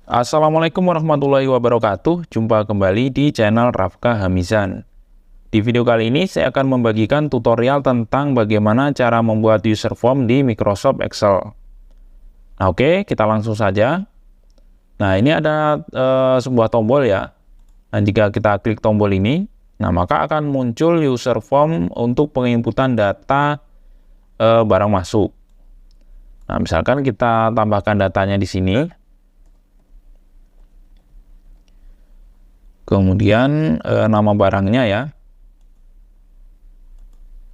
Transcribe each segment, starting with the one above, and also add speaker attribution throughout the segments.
Speaker 1: Assalamualaikum warahmatullahi wabarakatuh. Jumpa kembali di channel Rafka Hamizan. Di video kali ini saya akan membagikan tutorial tentang bagaimana cara membuat user form di Microsoft Excel. Nah, oke, kita langsung saja. Nah, ini ada sebuah tombol ya. Nah, jika kita klik tombol ini, nah maka akan muncul user form untuk penginputan data barang masuk. Nah, misalkan kita tambahkan datanya di sini. Kemudian nama barangnya ya.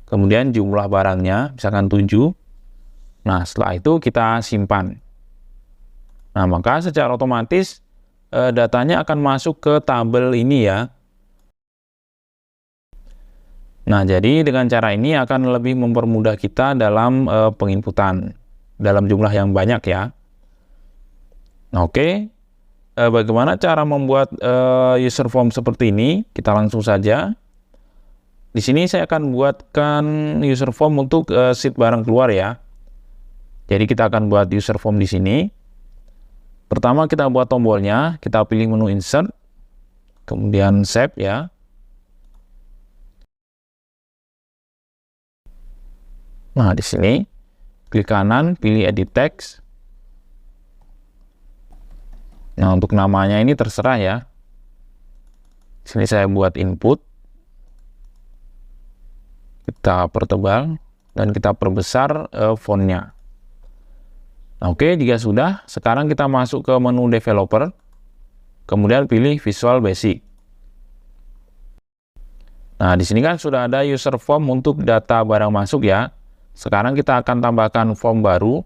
Speaker 1: Kemudian jumlah barangnya, misalkan 7. Nah, setelah itu kita simpan. Nah, maka secara otomatis datanya akan masuk ke tabel ini ya. Nah, jadi dengan cara ini akan lebih mempermudah kita dalam penginputan dalam jumlah yang banyak ya. Nah, oke. Bagaimana cara membuat user form seperti ini? Kita langsung saja. Di sini saya akan buatkan user form untuk sheet barang keluar ya. Jadi kita akan buat user form di sini. Pertama kita buat tombolnya, kita pilih menu insert, kemudian save ya. Nah, di sini klik kanan, pilih edit text. Nah, untuk namanya ini terserah ya. Di sini saya buat input. Kita pertebal dan kita perbesar fontnya. Nah, oke, jika sudah, sekarang kita masuk ke menu developer. Kemudian pilih Visual Basic. Nah, di sini kan sudah ada user form untuk data barang masuk ya. Sekarang kita akan tambahkan form baru.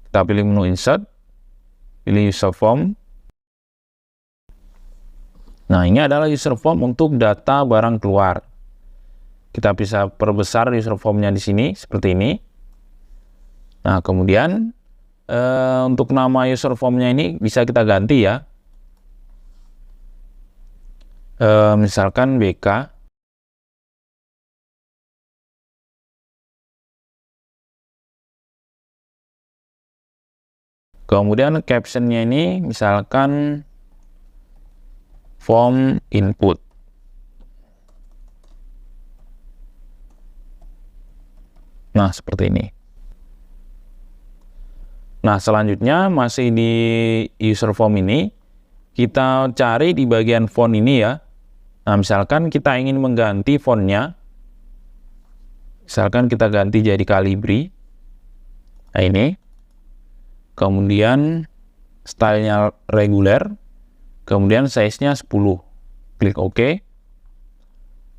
Speaker 1: Kita pilih menu insert, pilih user form. Nah, ini adalah user form untuk data barang keluar. Kita bisa perbesar user formnya di sini, seperti ini. Nah, kemudian untuk nama user formnya ini bisa kita ganti ya. Misalkan BK. Kemudian captionnya ini misalkan form input. Nah, seperti ini. Nah, selanjutnya masih di user form ini, kita cari di bagian font ini ya. Nah, misalkan kita ingin mengganti fontnya. Misalkan kita ganti jadi Calibri. Nah, ini. Kemudian stylenya reguler. Kemudian size-nya 10. Klik OK.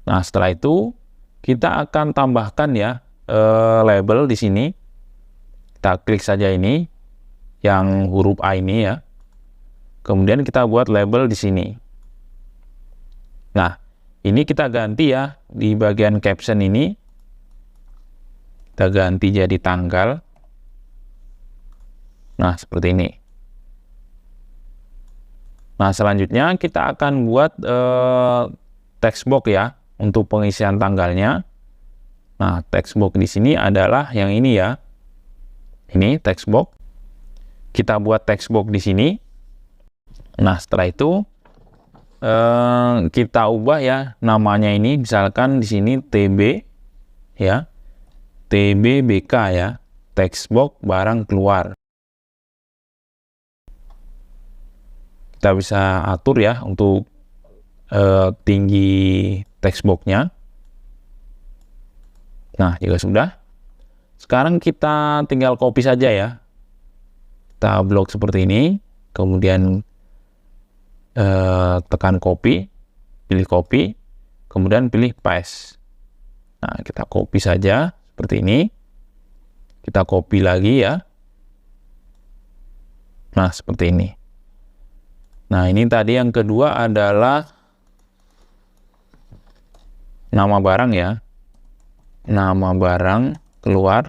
Speaker 1: Nah, setelah itu kita akan tambahkan ya label di sini. Kita klik saja ini yang huruf A ini ya. Kemudian kita buat label di sini. Nah, ini kita ganti ya di bagian caption ini. Kita ganti jadi tanggal. Nah, seperti ini. Nah, selanjutnya kita akan buat text box ya untuk pengisian tanggalnya. Nah, text box di sini adalah yang ini ya. Ini text box. Kita buat text box di sini. Nah, setelah itu kita ubah ya namanya ini, misalkan di sini TB ya. TBBK ya. Text box barang keluar. Kita bisa atur ya untuk tinggi text box-nya. Nah, jika sudah, sekarang kita tinggal copy saja ya. Kita blok seperti ini, kemudian tekan copy, pilih copy, kemudian pilih paste. Nah, kita copy saja seperti ini. Kita copy lagi ya. Nah, seperti ini. Nah, ini tadi yang kedua adalah nama barang ya. Nama barang keluar.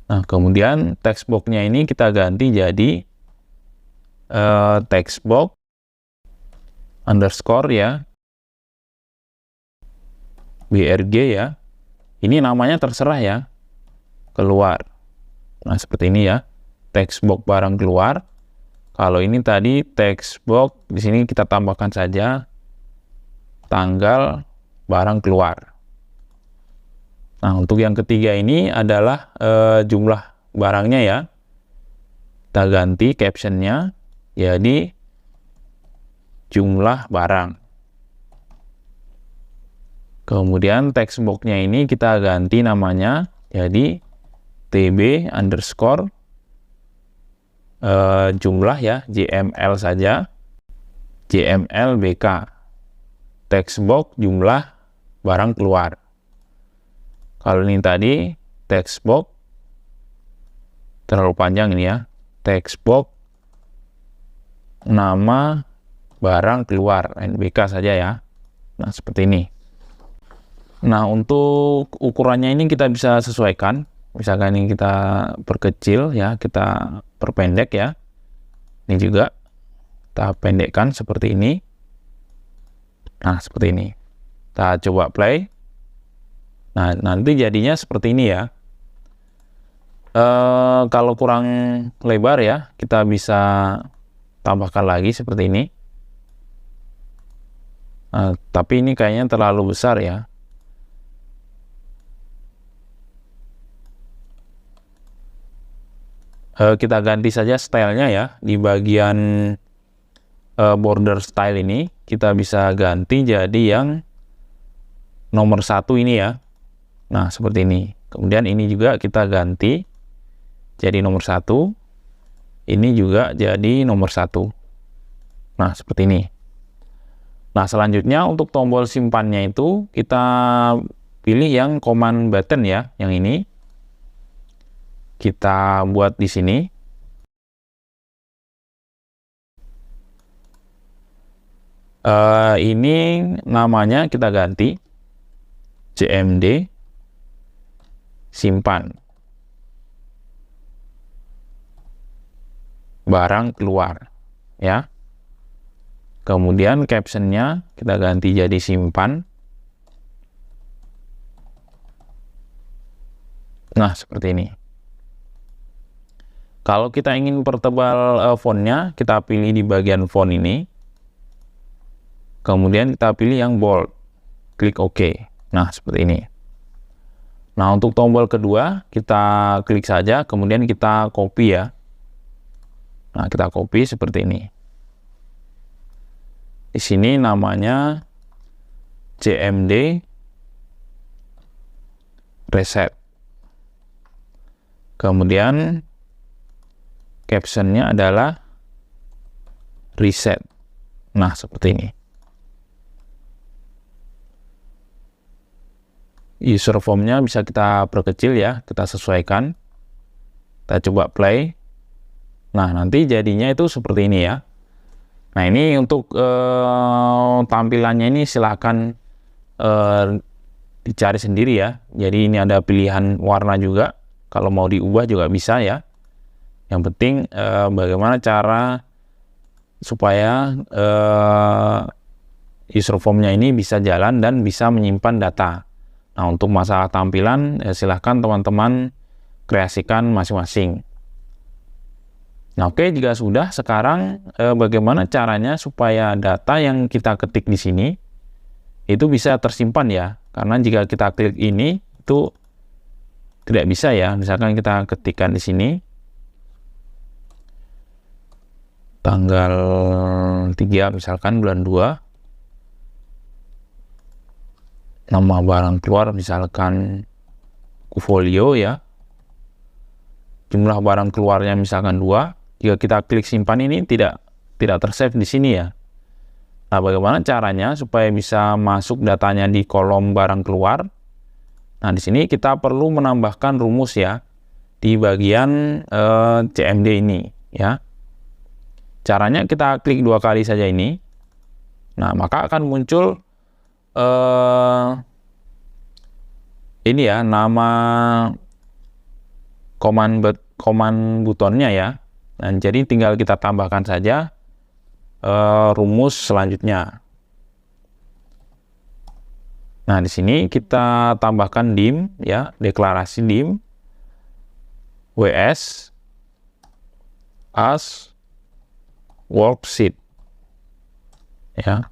Speaker 1: Nah, kemudian text box-nya ini kita ganti jadi text box underscore ya. BRG ya. Ini namanya terserah ya. Keluar. Nah, seperti ini ya. text box barang keluar. Kalau ini tadi text box, di sini kita tambahkan saja tanggal barang keluar. Nah, untuk yang ketiga ini adalah jumlah barangnya ya. Kita ganti captionnya jadi jumlah barang. Kemudian text box-nya ini kita ganti namanya jadi TB underscore jumlah ya, JML saja, JML BK, text box jumlah barang keluar. Kalau ini tadi text box terlalu panjang ini ya, text box nama barang keluar, NBK saja ya. Nah, seperti ini. Nah, untuk ukurannya ini kita bisa sesuaikan. Misalkan ini kita perkecil ya, kita perpendek ya. Ini juga kita pendekkan seperti ini. Nah, seperti ini. Kita coba play. Nah, nanti jadinya seperti ini ya. Kalau kurang lebar ya, kita bisa tambahkan lagi seperti ini. Tapi ini kayaknya terlalu besar ya. Kita ganti saja stylenya ya. Di bagian border style ini kita bisa ganti jadi yang nomor 1 ini ya. Nah, seperti ini. Kemudian ini juga kita ganti jadi nomor 1. Ini juga jadi nomor 1. Nah, seperti ini. Nah, selanjutnya untuk tombol simpannya itu kita pilih yang command button ya, yang ini. Kita buat di sini. Ini namanya kita ganti CMD simpan barang keluar ya. Kemudian captionnya kita ganti jadi simpan. Nah, seperti ini. Kalau kita ingin pertebal fontnya, kita pilih di bagian font ini. Kemudian kita pilih yang bold. Klik OK. Nah, seperti ini. Nah, untuk tombol kedua, kita klik saja, kemudian kita copy ya. Nah, kita copy seperti ini. Di sini namanya CMD reset. Kemudian captionnya adalah reset. Nah, seperti ini. User formnya bisa kita perkecil ya, kita sesuaikan. Kita coba play. Nah, nanti jadinya itu seperti ini ya. Nah, ini untuk tampilannya ini silahkan dicari sendiri ya. Jadi ini ada pilihan warna juga. Kalau mau diubah juga bisa ya. Yang penting bagaimana cara supaya user formnya ini bisa jalan dan bisa menyimpan data. Nah, untuk masalah tampilan silahkan teman-teman kreasikan masing-masing. Nah, oke, jika sudah, sekarang bagaimana caranya supaya data yang kita ketik di sini itu bisa tersimpan ya. Karena jika kita klik ini itu tidak bisa ya. Misalkan kita ketikkan di sini tanggal 3 misalkan bulan 2, nama barang keluar misalkan Kufolio ya, jumlah barang keluarnya misalkan 2. Jika kita klik simpan ini tidak tersave di sini ya. Nah, bagaimana caranya supaya bisa masuk datanya di kolom barang keluar? Nah, di sini kita perlu menambahkan rumus ya di bagian CMD ini ya. Caranya kita klik 2 kali saja ini. Nah, maka akan muncul ini ya, nama command butonnya ya. Dan jadi tinggal kita tambahkan saja rumus selanjutnya. Nah, di sini kita tambahkan dim ya, deklarasi dim WS as worksheet. Ya.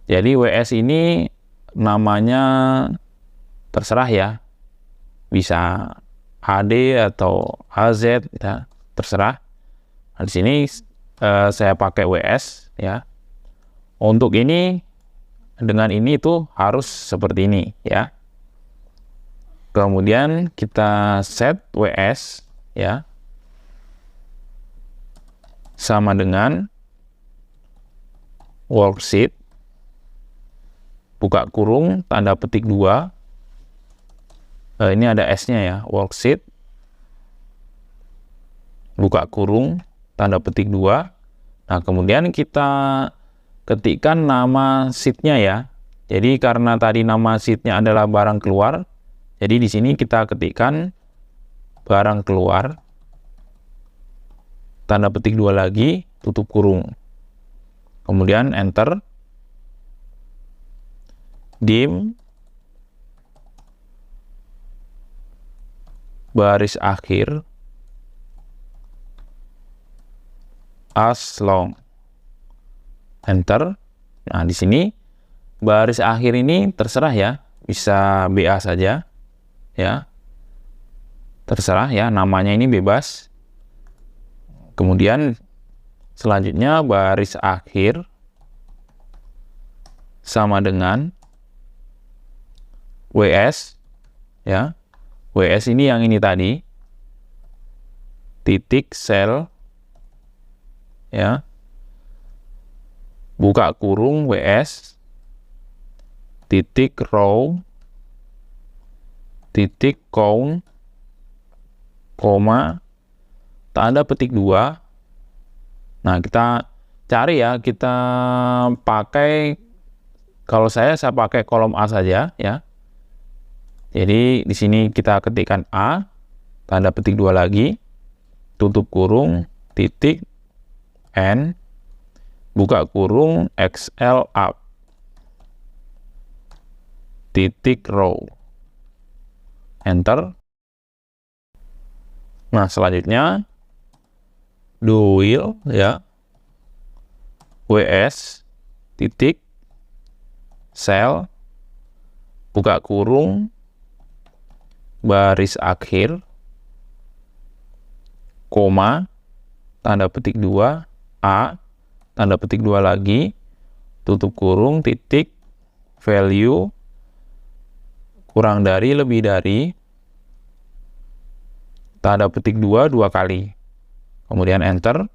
Speaker 1: Jadi WS ini namanya terserah ya. Bisa AD atau AZ ya, terserah. Nah, di sini saya pakai WS ya. Untuk ini dengan ini itu harus seperti ini ya. Kemudian kita set WS ya sama dengan worksheet buka kurung tanda petik 2. Ini ada S-nya ya, worksheet buka kurung tanda petik 2. Nah, kemudian kita ketikkan nama sheet-nya ya. Jadi karena tadi nama sheet-nya adalah barang keluar, jadi di sini kita ketikkan barang keluar tanda petik 2 lagi, tutup kurung. Kemudian enter. Dim baris akhir as long. Enter. Nah, di sini baris akhir ini terserah ya, bisa BA saja ya. Terserah ya, namanya ini bebas. Kemudian selanjutnya baris akhir sama dengan WS ya. WS ini yang ini tadi. Titik sel ya. Buka kurung WS titik row titik count koma tanda petik 2. Nah, kita cari ya, kita pakai, kalau saya pakai kolom A saja ya. Jadi di sini kita ketikkan A tanda petik 2 lagi, tutup kurung titik N buka kurung XL up titik row, enter. Nah, selanjutnya dual ya, WS titik sel buka kurung baris akhir koma tanda petik 2 A tanda petik 2 lagi, tutup kurung titik value kurang dari lebih dari tanda petik 2 dua kali. Kemudian enter.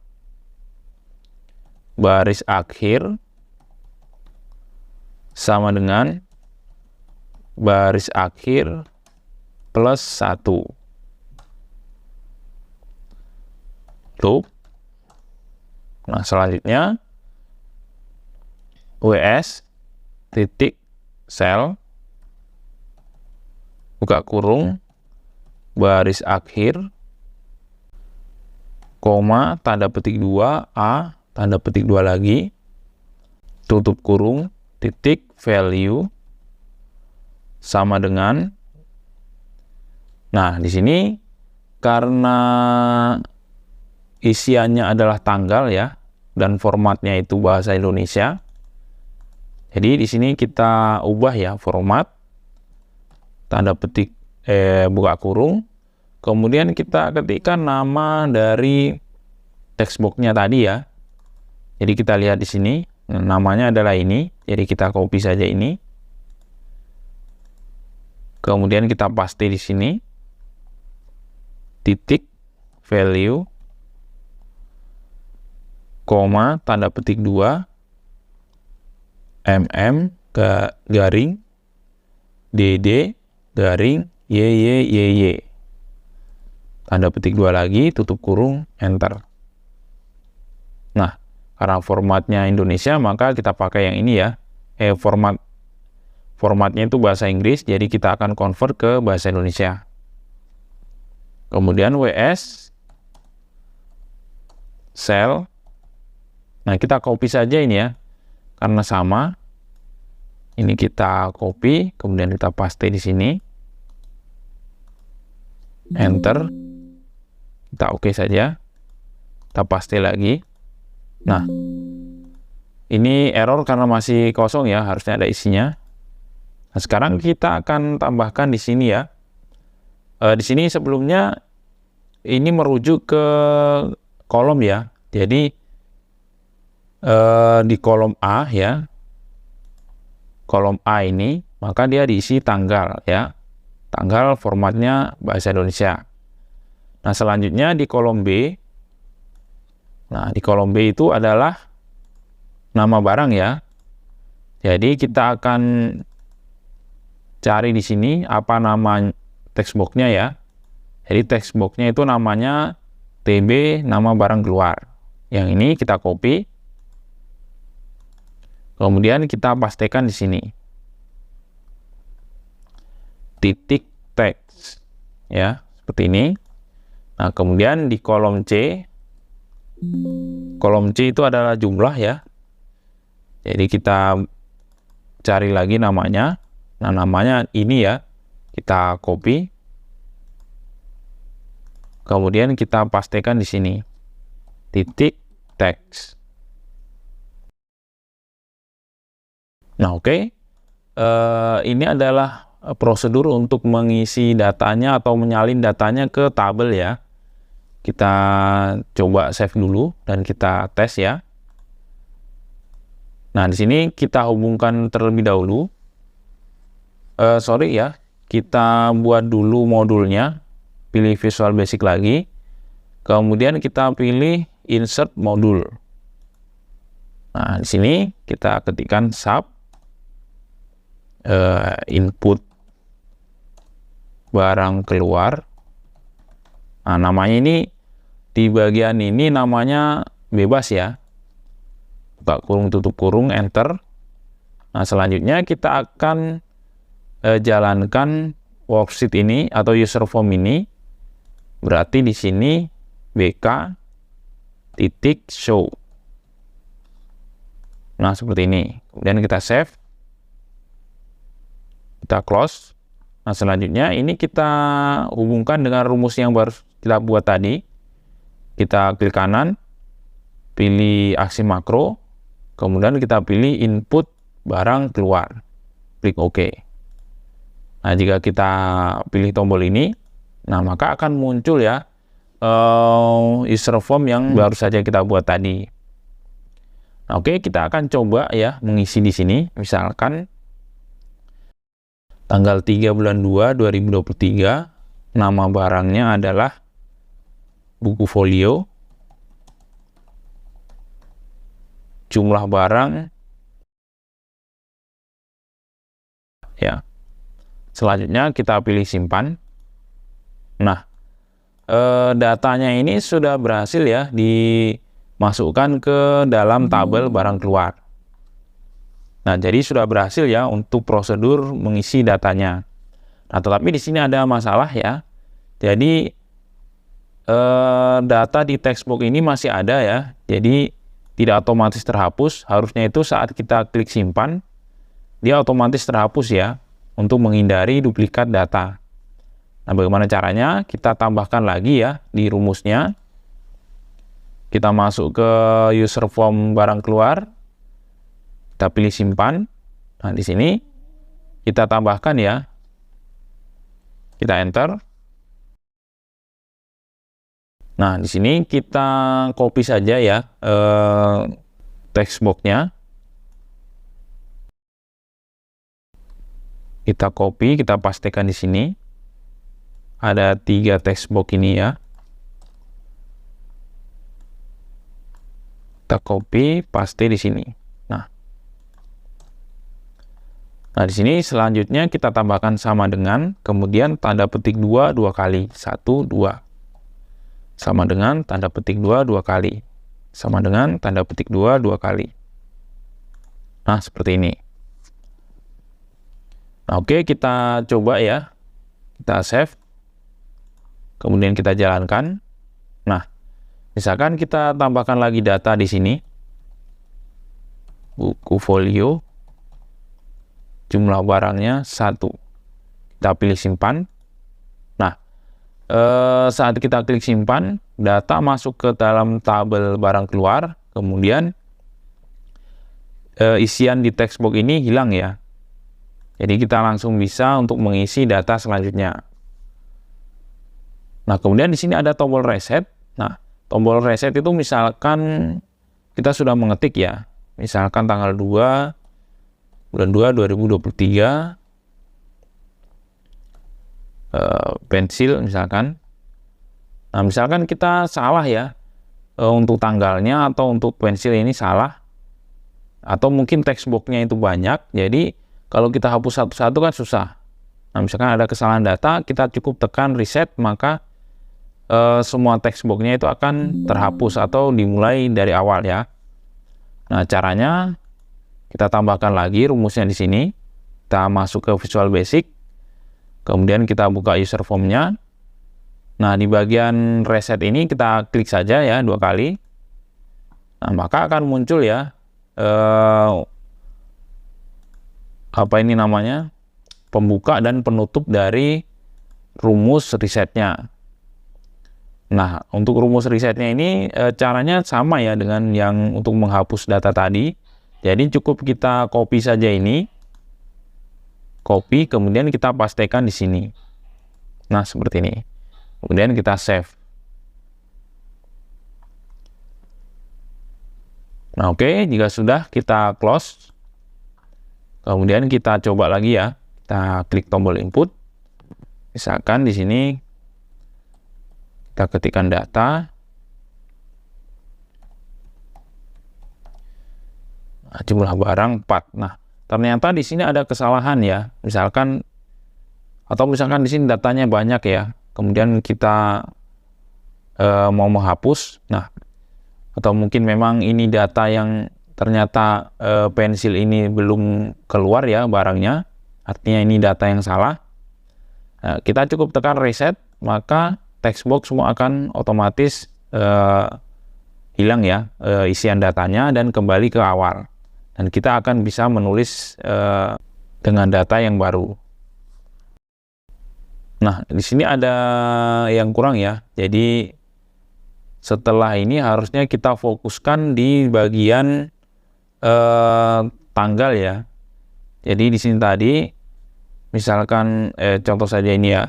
Speaker 1: Baris akhir sama dengan baris akhir plus 1. Loop. Nah, selanjutnya WS titik sel buka kurung baris akhir koma tanda petik 2 A tanda petik 2 lagi, tutup kurung titik value sama dengan. Nah, di sini karena isiannya adalah tanggal ya, dan formatnya itu bahasa Indonesia. Jadi di sini kita ubah ya format tanda petik buka kurung. Kemudian kita ketikkan nama dari text box-nya tadi ya. Jadi kita lihat di sini namanya adalah ini. Jadi kita copy saja ini. Kemudian kita paste di sini. Titik value koma tanda petik 2 garing dd garing YYYY tanda petik 2 lagi, tutup kurung, enter. Nah, karena formatnya Indonesia maka kita pakai yang ini ya. Formatnya itu bahasa Inggris, jadi kita akan convert ke bahasa Indonesia. Kemudian WS sel. Nah, kita copy saja ini ya, karena sama. Ini kita copy, kemudian kita paste di sini. Enter. Kita oke saja. Kita paste lagi. Nah, ini error karena masih kosong ya, harusnya ada isinya. Nah, sekarang kita akan tambahkan di sini ya. Di sini sebelumnya ini merujuk ke kolom ya. Jadi di kolom A ya, kolom A ini, maka dia diisi tanggal ya. Tanggal formatnya bahasa Indonesia. Nah, selanjutnya di kolom B. Nah, di kolom B itu adalah nama barang ya. Jadi kita akan cari di sini apa nama text box-nya ya. Jadi text box-nya itu namanya TB nama barang keluar. Yang ini kita copy. Kemudian kita pastekan di sini. Titik teks ya, seperti ini. Nah, kemudian di kolom C. Kolom C itu adalah jumlah ya. Jadi kita cari lagi namanya. Nah, namanya ini ya. Kita copy. Kemudian kita pastekan di sini. Titik teks. Nah, oke. Ini adalah prosedur untuk mengisi datanya atau menyalin datanya ke tabel ya. Kita coba save dulu dan kita tes ya. Nah, di sini kita hubungkan terlebih dahulu. Sorry ya, kita buat dulu modulnya. Pilih Visual Basic lagi. Kemudian kita pilih Insert Modul. Nah, di sini kita ketikkan sub input barang keluar. Nah, namanya ini di bagian ini namanya bebas ya. Buka kurung, tutup kurung, enter. Nah, selanjutnya kita akan jalankan worksheet ini atau user form ini. Berarti di sini bk titik show. Nah, seperti ini. Kemudian kita save. Kita close. Nah, selanjutnya ini kita hubungkan dengan rumus yang baru kita buat tadi. Kita klik kanan, pilih aksi makro, kemudian kita pilih input barang keluar. Klik OK. Nah, jika kita pilih tombol ini, nah maka akan muncul ya user form yang baru saja kita buat tadi. Nah, oke, kita akan coba ya mengisi di sini. Misalkan tanggal 3 bulan 2 2023, nama barangnya adalah buku folio. Jumlah barang ya. Selanjutnya kita pilih simpan. Nah, datanya ini sudah berhasil ya dimasukkan ke dalam tabel barang keluar. Nah, jadi sudah berhasil ya untuk prosedur mengisi datanya. Nah, tetapi di sini ada masalah ya. Jadi data di textbox ini masih ada ya. Jadi tidak otomatis terhapus. Harusnya itu saat kita klik simpan, dia otomatis terhapus ya, untuk menghindari duplikat data. Nah, bagaimana caranya? Kita tambahkan lagi ya di rumusnya. Kita masuk ke user form barang keluar. Kita pilih simpan. Nah, di sini kita tambahkan ya. Kita enter. Nah, di sini kita copy saja ya text box-nya. Kita copy, kita pastekan di sini. Ada 3 text box ini ya. Kita copy, paste di sini. Nah, di sini selanjutnya kita tambahkan sama dengan, kemudian tanda petik 2 dua kali. 1, 2. Sama dengan tanda petik 2 dua kali. Sama dengan tanda petik 2 dua kali. Nah, seperti ini. Nah, oke, kita coba ya. Kita save. Kemudian kita jalankan. Nah, misalkan kita tambahkan lagi data di sini. Buku folio. Jumlah barangnya 1. Kita pilih simpan. Nah, saat kita klik simpan, data masuk ke dalam tabel barang keluar, kemudian isian di textbox ini hilang ya. Jadi kita langsung bisa untuk mengisi data selanjutnya. Nah, kemudian di sini ada tombol reset. Nah, tombol reset itu misalkan kita sudah mengetik ya, misalkan tanggal 2 bulan 2 2023 pensil misalkan. Nah, misalkan kita salah ya untuk tanggalnya atau untuk pensil ini salah, atau mungkin textbox-nya itu banyak, jadi kalau kita hapus satu-satu kan susah. Nah, misalkan ada kesalahan data, kita cukup tekan reset, maka semua textbox-nya itu akan terhapus atau dimulai dari awal ya. Nah, caranya kita tambahkan lagi rumusnya di sini. Kita masuk ke Visual Basic, kemudian kita buka user form-nya. Nah, di bagian reset ini kita klik saja ya 2 kali. Nah, maka akan muncul ya apa ini namanya, pembuka dan penutup dari rumus resetnya. Nah, untuk rumus resetnya ini caranya sama ya dengan yang untuk menghapus data tadi. Jadi cukup kita copy saja ini, copy, kemudian kita pastekan di sini. Nah, seperti ini. Kemudian kita save. Nah, oke, jika sudah kita close. Kemudian kita coba lagi ya. Kita klik tombol input. Misalkan di sini kita ketikkan data. Nah, jumlah barang 4. Nah, ternyata di sini ada kesalahan ya. Misalkan di sini datanya banyak ya. Kemudian kita mau menghapus. Nah, atau mungkin memang ini data yang ternyata pensil ini belum keluar ya barangnya. Artinya ini data yang salah. Nah, kita cukup tekan reset, maka textbox semua akan otomatis hilang ya isian datanya dan kembali ke awal. Dan kita akan bisa menulis dengan data yang baru. Nah, di sini ada yang kurang ya. Jadi setelah ini harusnya kita fokuskan di bagian tanggal ya. Jadi di sini tadi, misalkan contoh saja ini ya.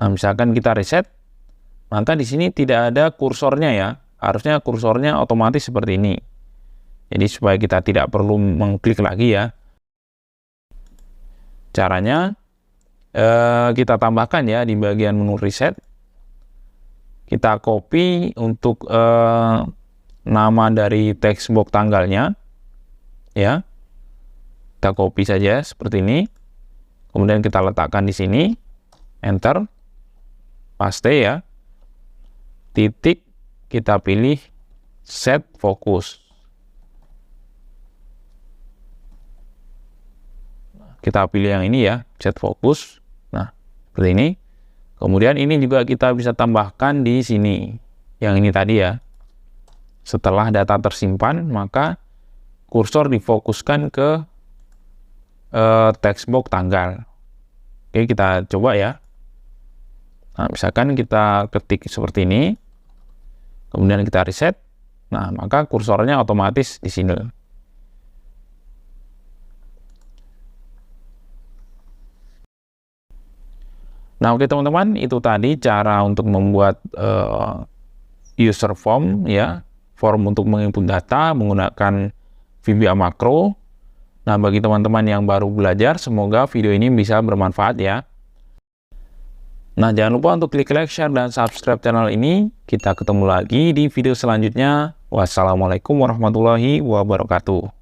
Speaker 1: Nah, misalkan kita reset, maka di sini tidak ada kursornya ya. Harusnya kursornya otomatis seperti ini. Jadi supaya kita tidak perlu mengklik lagi ya. Caranya kita tambahkan ya di bagian menu reset. Kita copy untuk nama dari textbox tanggalnya. Ya. Kita copy saja seperti ini. Kemudian kita letakkan di sini. Enter. Paste ya. Titik, kita pilih set focus. Kita pilih yang ini ya, set focus. Nah, seperti ini. Kemudian ini juga kita bisa tambahkan di sini. Yang ini tadi ya. Setelah data tersimpan, maka kursor difokuskan ke textbox tanggal. Oke, kita coba ya. Nah, misalkan kita ketik seperti ini. Kemudian kita reset. Nah, maka kursornya otomatis di sini. Nah, oke teman-teman, itu tadi cara untuk membuat user form ya, form untuk menginput data menggunakan VBA Makro. Nah, bagi teman-teman yang baru belajar, semoga video ini bisa bermanfaat ya. Nah, jangan lupa untuk klik like, share, dan subscribe channel ini. Kita ketemu lagi di video selanjutnya. Wassalamualaikum warahmatullahi wabarakatuh.